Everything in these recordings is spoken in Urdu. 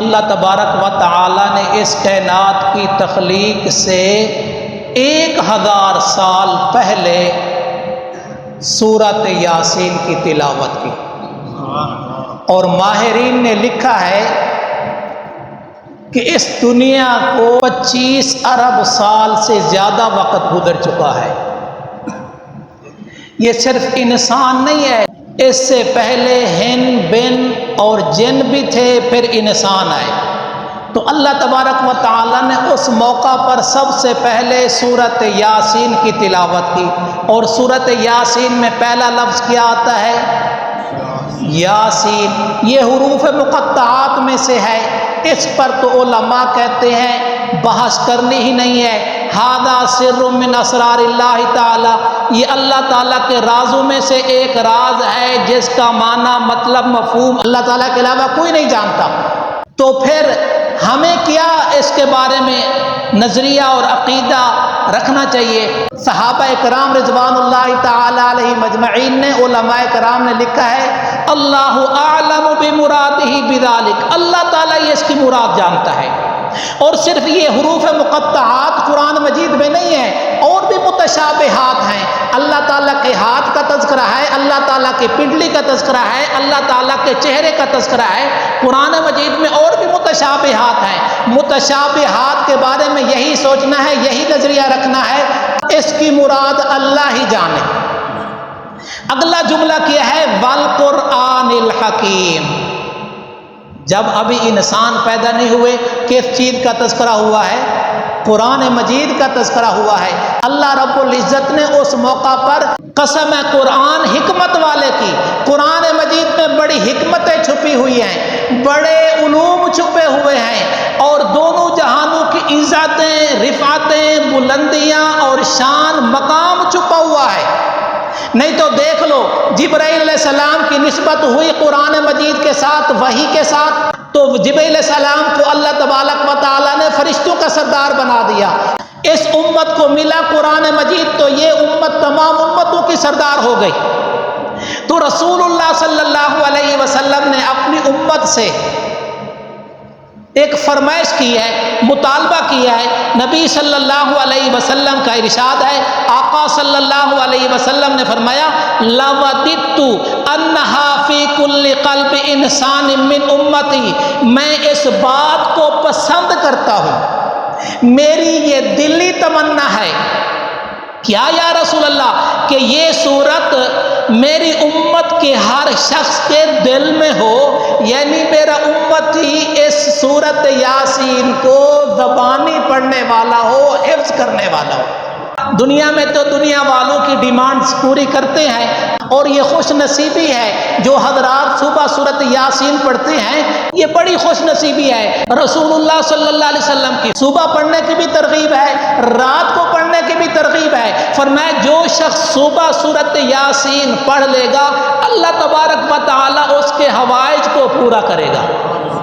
اللہ تبارک و تعالی نے اس کائنات کی تخلیق سے 1000 سال پہلے سورۃ یاسین کی تلاوت کی، اور ماہرین نے لکھا ہے کہ اس دنیا کو 25 ارب سال سے زیادہ وقت گزر چکا ہے۔ یہ صرف انسان نہیں ہے، اس سے پہلے ہن بن اور جن بھی تھے، پھر انسان آئے۔ تو اللہ تبارک و تعالی نے اس موقع پر سب سے پہلے سورۃ یاسین کی تلاوت کی، اور سورۃ یاسین میں پہلا لفظ کیا آتا ہے؟ یاسین۔ یہ حروف مقطعات میں سے ہے، اس پر تو علماء کہتے ہیں بحث کرنی ہی نہیں ہے، ھذا سر من اسرار اللہ تعالی، یہ اللہ تعالیٰ کے رازوں میں سے ایک راز ہے جس کا معنی مطلب مفہوم اللہ تعالیٰ کے علاوہ کوئی نہیں جانتا۔ تو پھر ہمیں کیا اس کے بارے میں نظریہ اور عقیدہ رکھنا چاہیے؟ صحابہ کرام رضوان اللہ تعالی علیہم اجمعین نے، علماء کرام نے لکھا ہے اللہ اعلم بمرادہ بذالک، اللہ تعالیٰ یہ اس کی مراد جانتا ہے۔ اور صرف یہ حروف مقطعات قرآن مجید میں نہیں ہے، اور بھی متشابہات ہیں۔ اللہ تعالیٰ کے ہاتھ کا تذکرہ ہے، اللہ تعالیٰ کی پنڈلی کا تذکرہ ہے، اللہ تعالیٰ کے چہرے کا تذکرہ ہے۔ قرآن مجید میں اور بھی متشابہات ہیں۔ متشابہات کے بارے میں یہی سوچنا ہے، یہی نظریہ رکھنا ہے، اس کی مراد اللہ ہی جانے۔ اگلا جملہ کیا ہے؟ والقرآن الحکیم۔ جب ابھی انسان پیدا نہیں ہوئے، کس چیز کا تذکرہ ہوا ہے؟ قرآن مجید کا تذکرہ ہوا ہے۔ اللہ رب العزت نے اس موقع پر قسم ہے قرآن حکمت والے کی، قرآن مجید میں بڑی حکمتیں چھپی ہوئی ہیں، بڑے علوم چھپے ہوئے ہیں، اور دونوں جہانوں کی عزتیں، رفعتیں، بلندیاں اور شان، مقام چھپا ہوا ہے۔ نہیں تو دیکھ لو، جبرائیل علیہ السلام کی نسبت ہوئی قرآن مجید کے ساتھ، وحی کے ساتھ، تو جبرائیل علیہ السلام کو اللہ تبارک و تعالی نے فرشتوں کا سردار بنا دیا۔ اس امت کو ملا قرآن مجید تو یہ امت تمام امتوں کی سردار ہو گئی۔ تو رسول اللہ صلی اللہ علیہ وسلم نے اپنی امت سے ایک فرمائش کی ہے، مطالبہ کیا ہے۔ نبی صلی اللہ علیہ وسلم کا ارشاد ہے، آقا صلی اللہ علیہ وسلم نے فرمایا لَوَدِدْتُ أَنَّهَا فِي كُلِّ قَلْبِ إِنسَانٍ مِّنْ أُمَّتِي، میں اس بات کو پسند کرتا ہوں، میری یہ دلی تمنا ہے۔ کیا یا رسول اللہ؟ کہ یہ صورت میری امت کے ہر شخص کے دل میں ہو، یعنی میرا امت ہی اس صورت یاسین کو زبانی پڑھنے والا ہو، حفظ کرنے والا ہو۔ دنیا میں تو دنیا والوں کی ڈیمانڈز پوری کرتے ہیں، اور یہ خوش نصیبی ہے جو حضرات صبح سورۃ یاسین پڑھتے ہیں، یہ بڑی خوش نصیبی ہے۔ رسول اللہ صلی اللہ علیہ وسلم کی صبح پڑھنے کی بھی ترغیب ہے، رات کو پڑھنے کی بھی ترغیب ہے۔ فرمایا جو شخص صبح سورۃ یاسین پڑھ لے گا، اللہ تبارک و تعالی اس کے حوائج کو پورا کرے گا،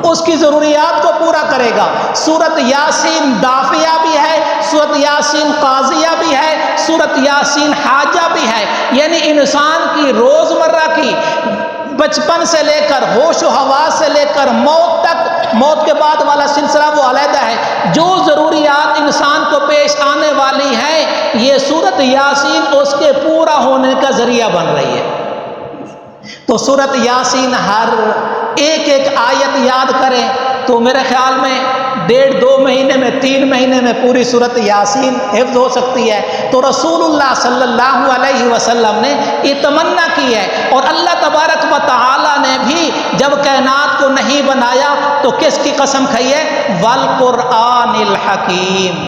اس کی ضروریات کو پورا کرے گا۔ سورۃ یاسین دافیہ بھی ہے، سورۃ یاسین قاضیہ بھی ہے، سورۃ یاسین حاجہ بھی ہے، یعنی انسان کی روزمرہ کی بچپن سے لے کر ہوش و حواس سے لے کر موت تک، موت کے بعد والا سلسلہ وہ علیحدہ ہے، جو ضروریات انسان کو پیش آنے والی ہیں، یہ سورۃ یاسین اس کے پورا ہونے کا ذریعہ بن رہی ہے۔ تو سورۃ یاسین ہر ایک ایک آیت یاد کریں تو میرے خیال میں 1.5-2 مہینے میں، 3 مہینے میں پوری سورۃ یاسین حفظ ہو سکتی ہے۔ تو رسول اللہ صلی اللہ علیہ وسلم نے یہ تمنا کی ہے، اور اللہ تبارک و تعالی نے بھی جب کائنات کو نہیں بنایا تو کس کی قسم کھائی ہے؟ والقرآن الحکیم۔